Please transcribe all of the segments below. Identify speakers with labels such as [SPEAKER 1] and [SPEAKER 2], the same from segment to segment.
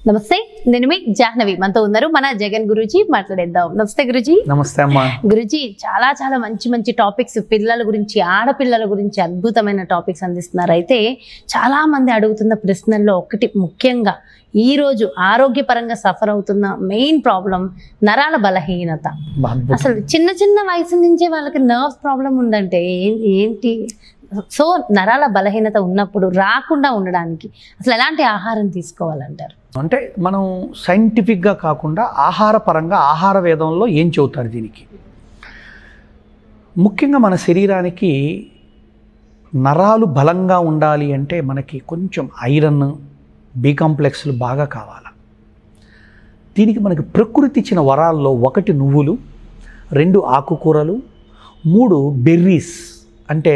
[SPEAKER 1] నమస్తే, నేను మీ జాహ్నవి. మనతో ఉన్నారు మన జగన్ గురూజీ. మాట్లాడేద్దాం. నమస్తే గురూజీ.
[SPEAKER 2] నమస్తే అమ్మా.
[SPEAKER 1] గురూజీ, చాలా చాలా మంచి మంచి టాపిక్స్ పిల్లల గురించి, ఆడపిల్లల గురించి అద్భుతమైన టాపిక్స్ అందిస్తున్నారు. అయితే చాలా మంది అడుగుతున్న ప్రశ్నల్లో ఒకటి, ముఖ్యంగా ఈ రోజు ఆరోగ్యపరంగా సఫర్ అవుతున్న మెయిన్ ప్రాబ్లం నరాల బలహీనత. అసలు చిన్న చిన్న వయసు నుంచే వాళ్ళకి నర్వ్స్ ప్రాబ్లం ఉందంటే ఏంటి? సో నరాల బలహీనత ఉన్నప్పుడు రాకుండా ఉండడానికి అసలు ఎలాంటి ఆహారం తీసుకోవాలంటారు?
[SPEAKER 2] అంటే మనం సైంటిఫిక్గా కాకుండా ఆహారపరంగా ఆహార వేదంలో ఏం చెబుతారు దీనికి? ముఖ్యంగా మన శరీరానికి నరాలు బలంగా ఉండాలి అంటే మనకి కొంచెం ఐరన్, బి కాంప్లెక్స్లు బాగా కావాలి. దీనికి మనకి ప్రకృతి ఇచ్చిన వరాల్లో 1 నువ్వులు, 2 ఆకుకూరలు, 3 బెర్రీస్ అంటే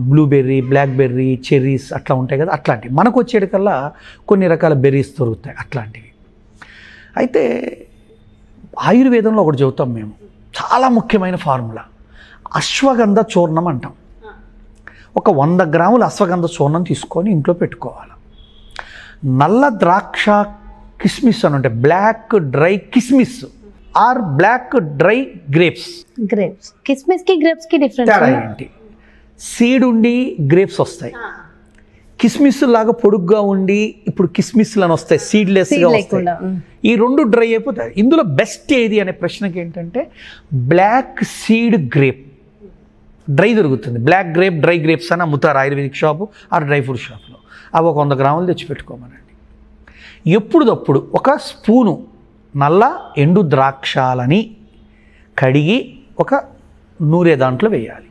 [SPEAKER 2] బ్లూబెర్రీ, బ్లాక్బెర్రీ, చెర్రీస్ అట్లా ఉంటాయి కదా, అట్లాంటివి. మనకు వచ్చేటికల్లా కొన్ని రకాల బెర్రీస్ దొరుకుతాయి అట్లాంటివి. అయితే ఆయుర్వేదంలో ఒకటి చెబుతాం మేము, చాలా ముఖ్యమైన ఫార్ములా, అశ్వగంధ చూర్ణం అంటాం. ఒక 100 గ్రాముల అశ్వగంధ చూర్ణం తీసుకొని ఇంట్లో పెట్టుకోవాలి. నల్ల ద్రాక్ష కిస్మిస్ అని ఉంటాయి, బ్లాక్ డ్రై కిస్మిస్ or black dry grapes.
[SPEAKER 1] Grapes, కిస్మిస్ కి గ్రేప్స్ కి డిఫరెన్స్
[SPEAKER 2] ఏంటి? సీడ్ ఉండి గ్రేప్స్ వస్తాయి, కిస్మిస్ లాగా పొడుగ్గా ఉండి ఇప్పుడు కిస్మిస్లు అని వస్తాయి, సీడ్లెస్గా వస్తాయి. ఈ 2 డ్రై అయిపోతాయి. ఇందులో బెస్ట్ ఏది అనే ప్రశ్నకి ఏంటంటే బ్లాక్ సీడ్ గ్రేప్ డ్రై దొరుకుతుంది. బ్లాక్ గ్రేప్, డ్రై గ్రేప్స్ అని అమ్ముతారు ayurvedic shop or dry fruit షాప్లో. అవి ఒక 100 గ్రాములు తెచ్చిపెట్టుకోమనండి. ఎప్పుడుదప్పుడు 1 స్పూను నల్ల ఎండు ద్రాక్షాలని కడిగి ఒక నూరే దాంట్లో వేయాలి.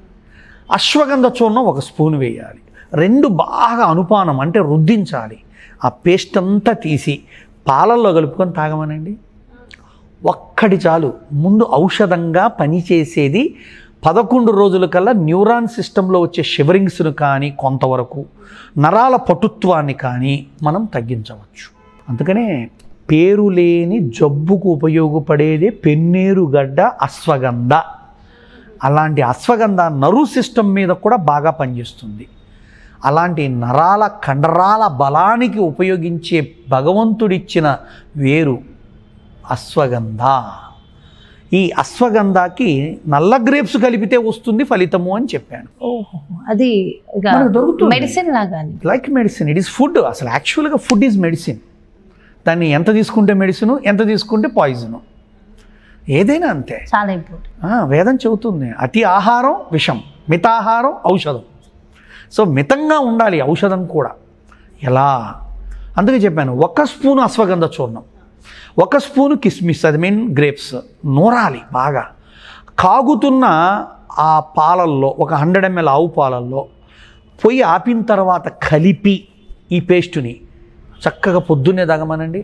[SPEAKER 2] అశ్వగంధ చూర్ణం 1 స్పూన్ వేయాలి. 2 బాగా అనుపానం అంటే రుద్దించాలి. ఆ పేస్ట్ అంతా తీసి పాలల్లో కలుపుకొని తాగమనండి. ఒక్కటి చాలు. ముందు ఔషధంగా పనిచేసేది 11 రోజుల కల్లా న్యూరాన్ సిస్టంలో వచ్చే షివరింగ్స్ను కానీ, కొంతవరకు నరాల పటుత్వాన్ని కానీ మనం తగ్గించవచ్చు. అందుకనే పేరు లేని జబ్బుకు ఉపయోగపడేదే పెన్నేరుగడ్డ అశ్వగంధ. అలాంటి అశ్వగంధ నర్వ్ సిస్టమ్ మీద కూడా బాగా పనిచేస్తుంది. అలాంటి నరాల కండరాల బలానికి ఉపయోగించే భగవంతుడిచ్చిన వేరు అశ్వగంధ. ఈ అశ్వగంధకి నల్ల గ్రేప్స్ కలిపితే వస్తుంది ఫలితము అని చెప్పాను.
[SPEAKER 1] అది
[SPEAKER 2] దొరుకుతుంది
[SPEAKER 1] మెడిసిన్ లాగా,
[SPEAKER 2] like medicine. It is food. అసలు యాక్చువల్గా ఫుడ్ ఈజ్ మెడిసిన్. దాన్ని ఎంత తీసుకుంటే మెడిసిన్, ఎంత తీసుకుంటే పాయిజను, ఏదైనా అంతే.
[SPEAKER 1] చాలా ఇంపార్టెంట్.
[SPEAKER 2] వేదం చెబుతుంది, అతి ఆహారం విషం, మితాహారం ఔషధం. సో మితంగా ఉండాలి ఔషధం కూడా. ఎలా? అందుకే చెప్పాను, 1 స్పూను అశ్వగంధ చూర్ణం, 1 స్పూను కిస్మిస్, అది మీన్ గ్రేప్స్, నూరాలి బాగా. కాగుతున్న ఆ పాలల్లో, ఒక 100 ml ఆవు పాలల్లో పొయ్యి ఆపిన తర్వాత కలిపి ఈ పేస్టుని చక్కగా పొద్దున్నే తాగమనండి.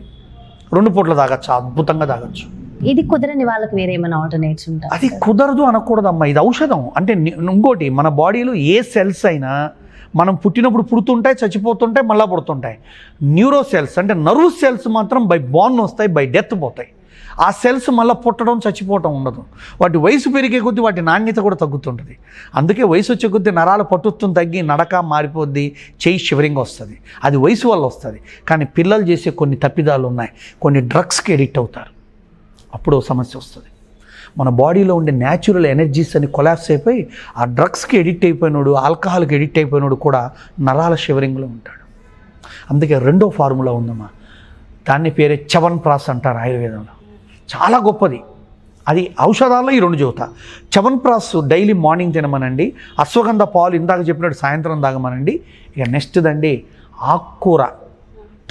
[SPEAKER 2] 2 పూట్ల తాగచ్చు, అద్భుతంగా తాగచ్చు.
[SPEAKER 1] ఇది కుదరని వాళ్ళకి వేరే ఏమైనా ఆల్టర్నేట్స్ ఉంటాయి?
[SPEAKER 2] అది కుదరదు అనకూడదమ్మా, ఇది ఔషధం. అంటే ఇంకోటి, మన బాడీలో ఏ సెల్స్ అయినా మనం పుట్టినప్పుడు పుడుతుంటాయి, చచ్చిపోతుంటాయి, మళ్ళీ పుడుతుంటాయి. న్యూరో సెల్స్ అంటే నర్వ్ సెల్స్ మాత్రం బై బోర్న్ వస్తాయి, బై డెత్ పోతాయి. ఆ సెల్స్ మళ్ళీ పుట్టడం, చచ్చిపోవటం ఉండదు. వాటి వయసు పెరిగే కొద్దీ వాటి నాణ్యత కూడా తగ్గుతుంటుంది. అందుకే వయసు వచ్చే కొద్దీ నరాల పటుత్వం తగ్గి నడక మారిపోద్ది, చెయ్యి షివరింగ్ వస్తుంది. అది వయసు వల్ల వస్తుంది. కానీ పిల్లలు చేసే కొన్ని తప్పిదాలు ఉన్నాయి. కొన్ని డ్రగ్స్కి ఎడిక్ట్ అవుతారు, అప్పుడు సమస్య వస్తుంది. మన బాడీలో ఉండే న్యాచురల్ ఎనర్జీస్ అని కొలాప్స్ అయిపోయి ఆ డ్రగ్స్కి ఎడిక్ట్ అయిపోయినాడు, ఆల్కహాల్కి ఎడిక్ట్ అయిపోయినాడు కూడా నరాల షివరింగ్లో ఉంటాడు. అందుకే 2వ ఫార్ములా ఉందమ్మా, దాన్ని పేరే చ్యవన్ప్రాశ్ అంటారు ఆయుర్వేదంలో. చాలా గొప్పది అది. ఔషధాల్లో ఈ 2 చెబుతా. చ్యవన్ప్రాశ్ డైలీ మార్నింగ్ తినమనండి. అశ్వగంధ పాలు ఇందాక చెప్పినట్టు సాయంత్రం తాగమనండి. ఇక నెక్స్ట్ దండి ఆకుకూర,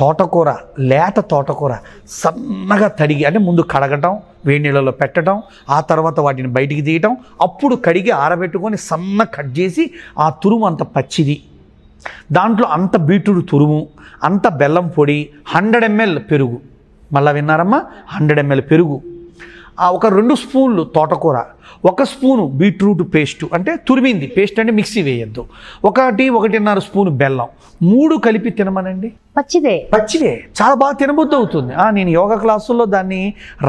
[SPEAKER 2] తోటకూర, లేత తోటకూర సన్నగా తడిగి, అంటే ముందు కడగటం, వేడి నీళ్ళలో పెట్టడం, ఆ తర్వాత వాటిని బయటికి తీయటం, అప్పుడు కడిగి ఆరబెట్టుకొని సన్న కట్ చేసి ఆ తురుము అంత పచ్చిది, దాంట్లో అంత బీట్రూట్ తురుము, అంత బెల్లం పొడి, 100 ml పెరుగు, మళ్ళీ విన్నారమ్మా, 100 ml పెరుగు, ఒక 2 స్పూన్లు తోటకూర, 1 స్పూను బీట్రూట్ పేస్టు, అంటే తురిమింది పేస్ట్, అంటే మిక్సీ వేయద్దు, 1-1.5 స్పూను బెల్లం, 3 కలిపి తినమనండి. పచ్చిదే చాలా బాగా తినబుద్ధి అవుతుంది. నేను యోగా క్లాసుల్లో దాన్ని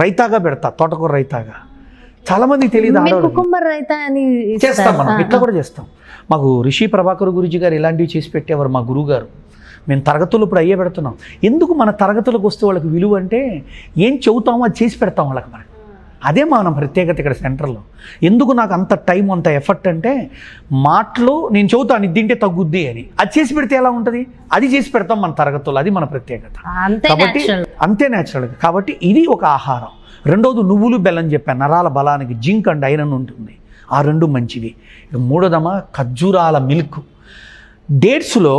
[SPEAKER 2] రైతాగా పెడతా, తోటకూర రైతాగా. చాలామందికి తెలియదు. చేస్తాం మనం, ఇట్లా కూడా చేస్తాం. మాకు రిషి ప్రభాకర్ గురుజీ గారు ఇలాంటివి చేసి పెట్టేవారు, మా గురువు గారు. మేము తరగతులు ఇప్పుడు అయ్యే పెడుతున్నాం. ఎందుకు మన తరగతులకు వస్తే వాళ్ళకి విలువ అంటే ఏం చెబుతామో అది చేసి పెడతాం వాళ్ళకి. మనకి అదే మన ప్రత్యేకత ఇక్కడ సెంటర్లో. ఎందుకు నాకు అంత టైం అంత ఎఫర్ట్ అంటే మాటలు నేను చెబుతాను ఇది తింటే తగ్గుద్ది అని, అది చేసి పెడితే ఎలా ఉంటుంది, అది చేసి పెడతాం మన తరగతుల్లో. అది మన ప్రత్యేకత. కాబట్టి అంతే న్యాచురల్గా. కాబట్టి ఇది ఒక ఆహారం. రెండోది నువ్వులు బెల్లం చెప్పాను, నరాల బలానికి జింక్ అండ్ ఐరన్ ఉంటుంది, ఆ రెండు మంచివి. మూడోదమ్మా ఖర్జూరాల మిల్క్. డేట్స్లో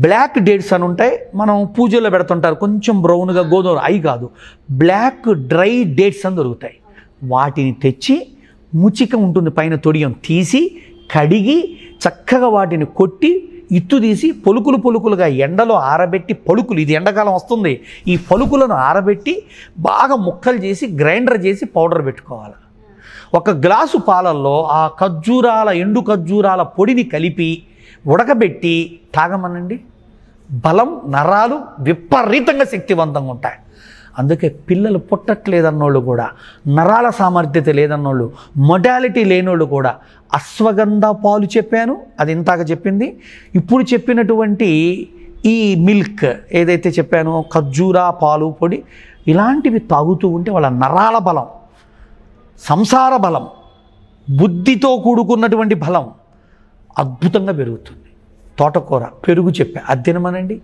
[SPEAKER 2] బ్లాక్ డేట్స్ అని ఉంటాయి, మనం పూజల్లో పెడుతుంటారు, కొంచెం బ్రౌన్గా గోధుమ, అవి కాదు, బ్లాక్ డ్రై డేట్స్ అని దొరుకుతాయి. వాటిని తెచ్చి ముచిక ఉంటుంది పైన తొడియం తీసి కడిగి చక్కగా వాటిని కొట్టి ఇత్తు తీసి పొలుకులు పొలుకులుగా ఎండలో ఆరబెట్టి, పలుకులు ఇది ఎండాకాలం వస్తుంది, ఈ పలుకులను ఆరబెట్టి బాగా ముక్కలు చేసి గ్రైండర్ చేసి పౌడర్ పెట్టుకోవాలి. ఒక గ్లాసు పాలల్లో ఆ ఖర్జూరాల ఎండు ఖర్జూరాల పొడిని కలిపి ఉడకబెట్టి తాగమనండి. బలం, నరాలు విపరీతంగా శక్తివంతంగా ఉంటాయి. అందుకే పిల్లలు పుట్టట్లేదన్నోళ్ళు కూడా, నరాల సామర్థ్యత లేదన్నోళ్ళు, మొడాలిటీ లేనోళ్ళు కూడా అశ్వగంధ పాలు చెప్పాను, అది ఇంతాక చెప్పింది. ఇప్పుడు చెప్పినటువంటి ఈ మిల్క్ ఏదైతే చెప్పానో, ఖర్జూరా పాలు పొడి, ఇలాంటివి తాగుతూ ఉంటే వాళ్ళ నరాల బలం, సంసార బలం, బుద్ధితో కూడుకున్నటువంటి బలం అద్భుతంగా పెరుగుతుంది. తోటకూర, పెరుగు చెప్పా, అది తినమనండి.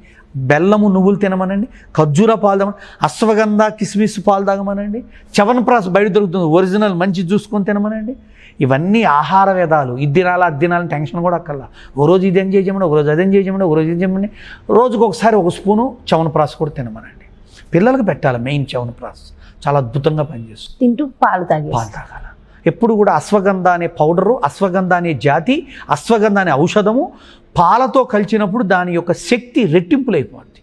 [SPEAKER 2] బెల్లము, నువ్వులు తినమనండి. ఖర్జూర పాలు తాగమని, అశ్వగంధ కిస్మిస్ పాలు తాగమనండి. చవన్ప్రాస్ బయట దొరుకుతుంది, ఒరిజినల్ మంచి చూసుకొని తినమనండి. ఇవన్నీ ఆహార వేదాలు. ఇది తినాలా అది తినాలని టెన్షన్ కూడా అక్కర్లా. ఓ రోజు ఇదేం చేయమండి, ఒక రోజు అదేం చేయమండి, ఒక రోజు ఇది చేయమండి. రోజుకు ఒకసారి ఒక స్పూను చవన్ప్రాస్ కూడా తినమనండి. పిల్లలకు పెట్టాలి మెయిన్ చవన్ప్రాస్, చాలా అద్భుతంగా పనిచేస్తుంది.
[SPEAKER 1] తింటూ పాలు
[SPEAKER 2] తాగాలి. ఎప్పుడు కూడా అశ్వగంధ అనే పౌడరు, అశ్వగంధ అనే జాతి, అశ్వగంధ అనే ఔషధము పాలతో కలిసినప్పుడు దాని యొక్క శక్తి రెట్టింపులైపోద్ది.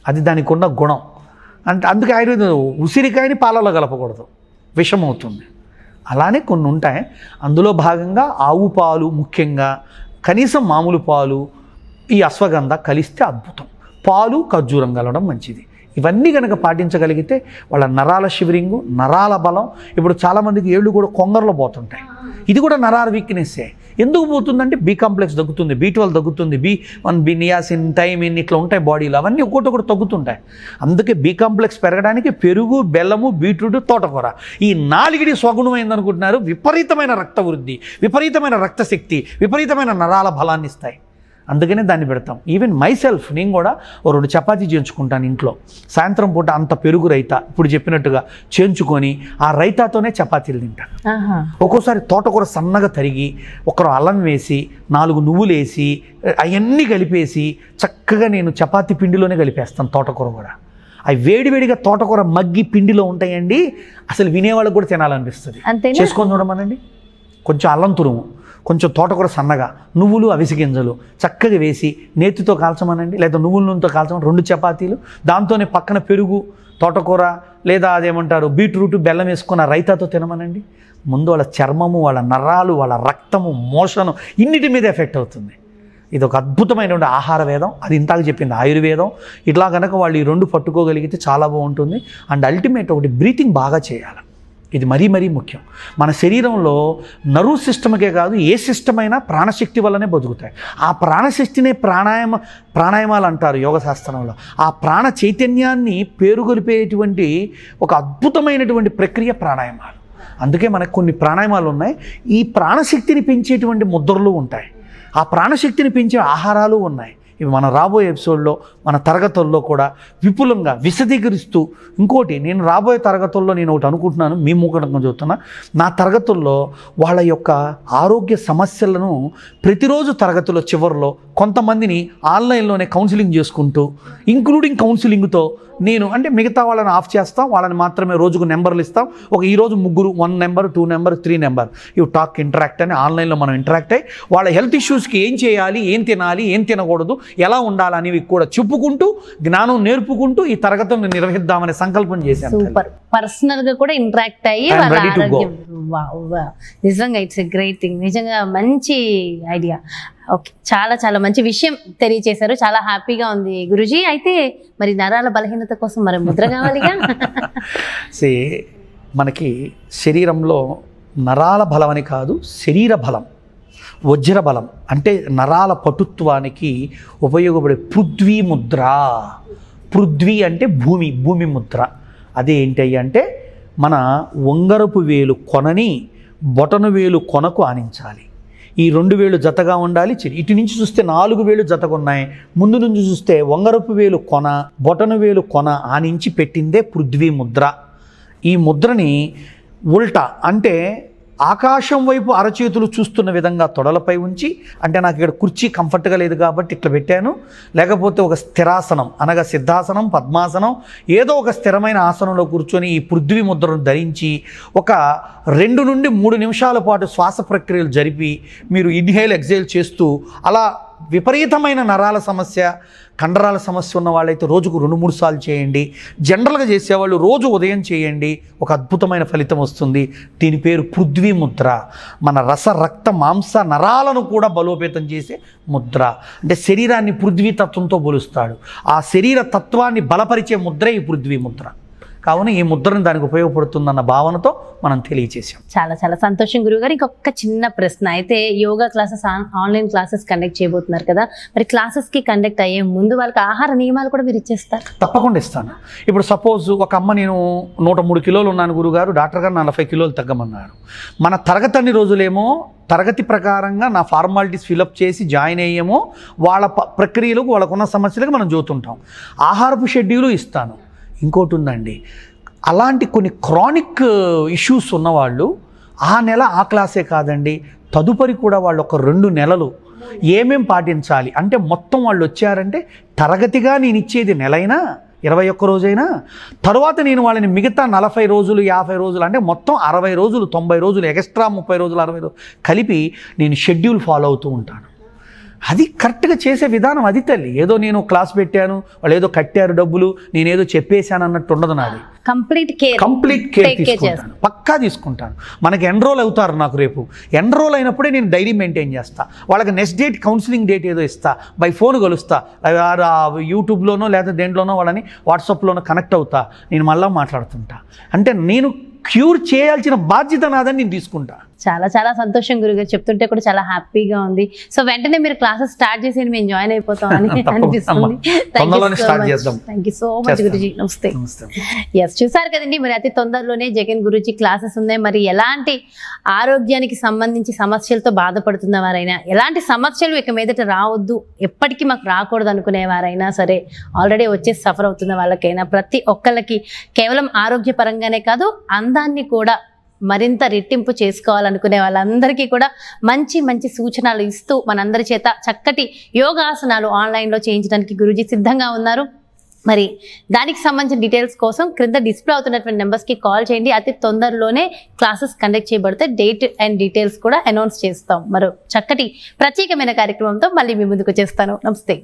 [SPEAKER 2] అది దానికి ఉన్న గుణం. అంటే అందుకే ఆయుర్వేదం ఉసిరికాయని పాలలో కలపకూడదు, విషమవుతుంది. అలానే కొన్ని ఉంటాయి. అందులో భాగంగా ఆవు పాలు, ముఖ్యంగా కనీసం మామూలు పాలు, ఈ అశ్వగంధ కలిస్తే అద్భుతం. పాలు, ఖర్జూరం కలవడం మంచిది. ఇవన్నీ కనుక పాటించగలిగితే వాళ్ళ నరాల షివరింగు, నరాల బలం. ఇప్పుడు చాలామందికి ఏళ్ళు కూడా కొంగరలో పోతుంటాయి, ఇది కూడా నరాల వీక్నెస్సే. ఎందుకు పోతుందంటే బి కాంప్లెక్స్ తగ్గుతుంది, B12 తగ్గుతుంది, B1, B నియాసిన్, థైమిన్ ఇట్లా ఉంటాయి బాడీలో, అవన్నీ ఒక్కొక్కటి తగ్గుతుంటాయి. అందుకే బి కాంప్లెక్స్ పెరగడానికి పెరుగు, బెల్లము, బీట్రూట్, తోటకూర, ఈ 4 స్వగుణమైంది అనుకుంటున్నారు. విపరీతమైన రక్త వృద్ధి, విపరీతమైన రక్తశక్తి, విపరీతమైన నరాల బలాన్ని ఇస్తాయి. అందుకనే దాన్ని పెడతాం. ఈవెన్ మైసెల్ఫ్, నేను కూడా ఓ 2 చపాతీ చేయించుకుంటాను ఇంట్లో. సాయంత్రం పూట అంత పెరుగు రైతా ఇప్పుడు చెప్పినట్టుగా చేయించుకొని ఆ రైతాతోనే చపాతీలు తింటాను. ఒక్కోసారి తోటకూర సన్నగా తరిగి, ఒకరు అల్లం వేసి, 4 నువ్వులు వేసి, అవన్నీ కలిపేసి చక్కగా నేను చపాతీ పిండిలోనే కలిపేస్తాను. తోటకూర కూడా అవి వేడివేడిగా తోటకూర మగ్గి పిండిలో ఉంటాయండి, అసలు వినేవాళ్ళకి కూడా తినాలనిపిస్తుంది. చేసుకొని చూడమనండి. కొంచెం అల్లం తురుము, కొంచెం తోటకూర సన్నగా, నువ్వులు, అవిసె గింజలు చక్కగా వేసి నేతితో కాల్చమనండి, లేదా నువ్వుల నూనెతో కాల్చమని 2 చపాతీలు, దాంతోనే పక్కన పెరుగు, తోటకూర లేదా అదేమంటారు బీట్రూట్, బెల్లం వేసుకున్న రైతాతో తినమనండి. ముందు వాళ్ళ చర్మము, వాళ్ళ నరాలు, వాళ్ళ రక్తము, మోషను ఇన్నిటి మీద ఎఫెక్ట్ అవుతుంది. ఇది ఒక అద్భుతమైనటువంటి ఆహార వేదం. అది ఇంతాక చెప్పింది ఆయుర్వేదం. ఇట్లా కనుక వాళ్ళు ఈ 2 పట్టుకోగలిగితే చాలా బాగుంటుంది. అండ్ అల్టిమేట్ ఒకటి బ్రీతింగ్ బాగా చేయాలి. ఇది మరీ మరీ ముఖ్యం. మన శరీరంలో నర్వ్ సిస్టమ్కే కాదు, ఏ సిస్టమ్ అయినా ప్రాణశక్తి వల్లనే బతుకుతాయి. ఆ ప్రాణశక్తినే ప్రాణాయామాలు అంటారు యోగ శాస్త్రంలో. ఆ ప్రాణ చైతన్యాన్ని పేరుగొలిపేటువంటి ఒక అద్భుతమైనటువంటి ప్రక్రియ ప్రాణాయామాలు. అందుకే మనకు కొన్ని ప్రాణాయామాలు ఉన్నాయి. ఈ ప్రాణశక్తిని పెంచేటువంటి ముద్రలు ఉంటాయి, ఆ ప్రాణశక్తిని పెంచే ఆహారాలు ఉన్నాయి. ఇవి మన రాబోయే ఎపిసోడ్లో, మన తరగతుల్లో కూడా విపులంగా విశదీకరిస్తూ, ఇంకోటి నేను రాబోయే తరగతుల్లో నేను ఒకటి అనుకుంటున్నాను, మీ మూకంగా చెబుతున్నా, నా తరగతుల్లో వాళ్ళ యొక్క ఆరోగ్య సమస్యలను ప్రతిరోజు తరగతుల చివరిలో కొంతమందిని ఆన్లైన్లోనే కౌన్సిలింగ్ చేసుకుంటూ, ఇంక్లూడింగ్ కౌన్సిలింగ్తో నేను అంటే మిగతా వాళ్ళని ఆఫ్ చేస్తాం, వాళ్ళని మాత్రమే రోజుకు నెంబర్లు ఇస్తాం. ఈరోజు 3, 1 number, 2 number, 3 number, you talk interact అని ఆన్లైన్లో మనం ఇంటరాక్ట్ అయ్యి వాళ్ళ హెల్త్ ఇష్యూస్కి ఏం చేయాలి, ఏం తినాలి, ఏం తినకూడదు, ఎలా ఉండాలనేవి కూడా చెప్పుకుంటూ, జ్ఞానం నేర్పుకుంటూ ఈ తరగతులను నిర్వహిద్దామనే సంకల్పం చేశాను.
[SPEAKER 1] సూపర్. పర్సనల్గా కూడా ఇంటరాక్ట్ అయ్యి వాళ్ళ ఆరోగ్యం, నిజంగా ఇట్స్ ఎ గ్రేట్ థింగ్. నిజంగా మంచి ఐడియా. ఓకే, చాలా చాలా మంచి విషయం తెలియచేశారు. చాలా హ్యాపీగా ఉంది గురుజీ. అయితే మరి నరాల బలహీనత కోసం మరి ముద్ర కావాలిగా.
[SPEAKER 2] మనకి శరీరంలో నరాల బలం అని కాదు, శరీర బలం. వజ్రబలం అంటే నరాల పటుత్వానికి ఉపయోగపడే పృథ్వీ ముద్ర. పృథ్వీ అంటే భూమి ముద్ర. అదే ఏంటి అంటే మన ఉంగరపు వేలు కొనని బొటన వేలు కొనకు ఆనించాలి. ఈ 2 వేలు జతగా ఉండాలి. ఇటు నుంచి చూస్తే 4 వేలు జతగా ఉన్నాయి. ముందు నుంచి చూస్తే ఉంగరపు వేలు కొన బొటన వేలు కొన ఆనించి పెట్టిందే పృథ్వీ ముద్ర. ఈ ముద్రని ఉల్టా అంటే ఆకాశం వైపు అరచేతులు చూస్తున్న విధంగా తొడలపై ఉంచి, అంటే నాకు ఇక్కడ కుర్చీ కంఫర్ట్గా లేదు కాబట్టి ఇట్లా పెట్టాను, లేకపోతే ఒక స్థిరాసనం అనగా సిద్ధాసనం, పద్మాసనం, ఏదో ఒక స్థిరమైన ఆసనంలో కూర్చొని ఈ పృథ్వీ ముద్రను ధరించి ఒక 2 నుండి 3 నిమిషాల పాటు శ్వాస ప్రక్రియలు జరిపి మీరు ఇన్హేల్ ఎక్సేల్ చేస్తూ అలా విపరీతమైన నరాల సమస్య, కండరాల సమస్య ఉన్న వాళ్ళైతే రోజుకు 2-3 సార్లు చేయండి. జనరల్గా చేసేవాళ్ళు రోజు ఉదయం చేయండి. ఒక అద్భుతమైన ఫలితం వస్తుంది. దీని పేరు పృథ్వీ ముద్ర. మన రక్త మాంస నరాలను కూడా బలోపేతం చేసే ముద్ర. అంటే శరీరాన్ని పృథ్వీ తత్వంతో పోలుస్తాడు. ఆ శరీర తత్వాన్ని బలపరిచే ముద్రే ఈ పృథ్వీ ముద్ర. కావున ఈ ముద్రను దానికి ఉపయోగపడుతుందన్న భావనతో మనం తెలియజేసాం.
[SPEAKER 1] చాలా చాలా సంతోషం గురువుగారు. ఇంకొక చిన్న ప్రశ్న, అయితే yoga classes online classes conduct చేయబోతున్నారు కదా, మరి క్లాసెస్కి కండక్ట్ అయ్యే ముందు వాళ్ళకి ఆహార నియమాలు కూడా మీరు ఇచ్చేస్తారు?
[SPEAKER 2] తప్పకుండా ఇస్తాను. ఇప్పుడు సపోజ్ ఒక అమ్మ, నేను 103 కిలోలు ఉన్నాను గురుగారు, డాక్టర్ గారు 40 కిలోలు తగ్గమన్నారు. మన తరగతి అన్ని రోజులేమో తరగతి ప్రకారంగా నా ఫార్మాలిటీస్ ఫిలప్ చేసి జాయిన్ అయ్యేమో వాళ్ళ ప్రక్రియలకు వాళ్ళకున్న సమస్యలకు మనం చూస్తుంటాం. ఆహారపు షెడ్యూలు ఇస్తాను. ఇంకోటి ఉందండి, అలాంటి కొన్ని క్రానిక్ ఇష్యూస్ ఉన్నవాళ్ళు ఆ నెల ఆ క్లాసే కాదండి, తదుపరి కూడా వాళ్ళు ఒక 2 నెలలు ఏమేం పాటించాలి అంటే, మొత్తం వాళ్ళు వచ్చారంటే తరగతిగా నేను ఇచ్చేది నెలైనా 21 రోజైనా, తర్వాత నేను వాళ్ళని మిగతా 40 రోజులు 50 రోజులు అంటే మొత్తం 60 రోజులు 90 రోజులు ఎక్స్ట్రా 30 రోజులు 60 రోజులు కలిపి నేను షెడ్యూల్ ఫాలో అవుతూ ఉంటాను. అది కరెక్ట్గా చేసే విధానం అది తల్లి. ఏదో నేను క్లాస్ పెట్టాను, వాళ్ళు ఏదో కట్టారు డబ్బులు, నేనేదో చెప్పేశాను అన్నట్టు ఉండదు నాది. కంప్లీట్ కేర్ తీసుకుంటాను, పక్కా తీసుకుంటాను. మనకి ఎన్రోల్ అవుతారు, నాకు రేపు ఎన్రోల్ అయినప్పుడే నేను డైరీ మెయింటైన్ చేస్తా. వాళ్ళకి నెక్స్ట్ డేట్ కౌన్సిలింగ్ డేట్ ఏదో ఇస్తా, బై ఫోన్ కలుస్తా, యూట్యూబ్లోనో లేదా దేంట్లోనో వాళ్ళని వాట్సాప్లోనో కనెక్ట్ అవుతా, నేను మళ్ళీ మాట్లాడుతుంటా. అంటే నేను క్యూర్ చేయాల్సిన బాధ్యత నాదని నేను తీసుకుంటా.
[SPEAKER 1] చాలా చాలా సంతోషం గురుగారు, చెప్తుంటే కూడా చాలా హ్యాపీగా ఉంది. సో వెంటనే మీరు క్లాసెస్ స్టార్ట్ చేసి మేము జాయిన్ అయిపోతాం అని అనిపిస్తుంది. Thank you so much Guruji. నమస్తే. ఎస్, చూసారు కదండి, మరి అతి తొందరలోనే జగన్ గురుజీ క్లాసెస్ ఉన్నాయి. మరి ఎలాంటి ఆరోగ్యానికి సంబంధించి సమస్యలతో బాధపడుతున్న వారైనా, ఎలాంటి సమస్యలు ఇక మీదట రావద్దు, ఎప్పటికీ మాకు రాకూడదు అనుకునేవారైనా సరే, ఆల్రెడీ వచ్చేసి సఫర్ అవుతున్న వాళ్ళకైనా, ప్రతి ఒక్కళ్ళకి కేవలం ఆరోగ్యపరంగానే కాదు, అందాన్ని కూడా మరింత రెట్టింపు చేసుకోవాలనుకునే వాళ్ళందరికీ కూడా మంచి మంచి సూచనలు ఇస్తూ మనందరి చేత చక్కటి యోగాసనాలు ఆన్లైన్లో చేయించడానికి గురూజీ సిద్ధంగా ఉన్నారు. మరి దానికి సంబంధించిన డీటెయిల్స్ కోసం క్రింద డిస్ప్లే అవుతున్నటువంటి నెంబర్స్కి కాల్ చేయండి. అతి తొందరలోనే క్లాసెస్ కండక్ట్ చేయబడితే డేట్ అండ్ డీటెయిల్స్ కూడా అనౌన్స్ చేస్తాం. మరో చక్కటి ప్రత్యేకమైన కార్యక్రమంతో మళ్ళీ మీ ముందుకు చేస్తాను. నమస్తే.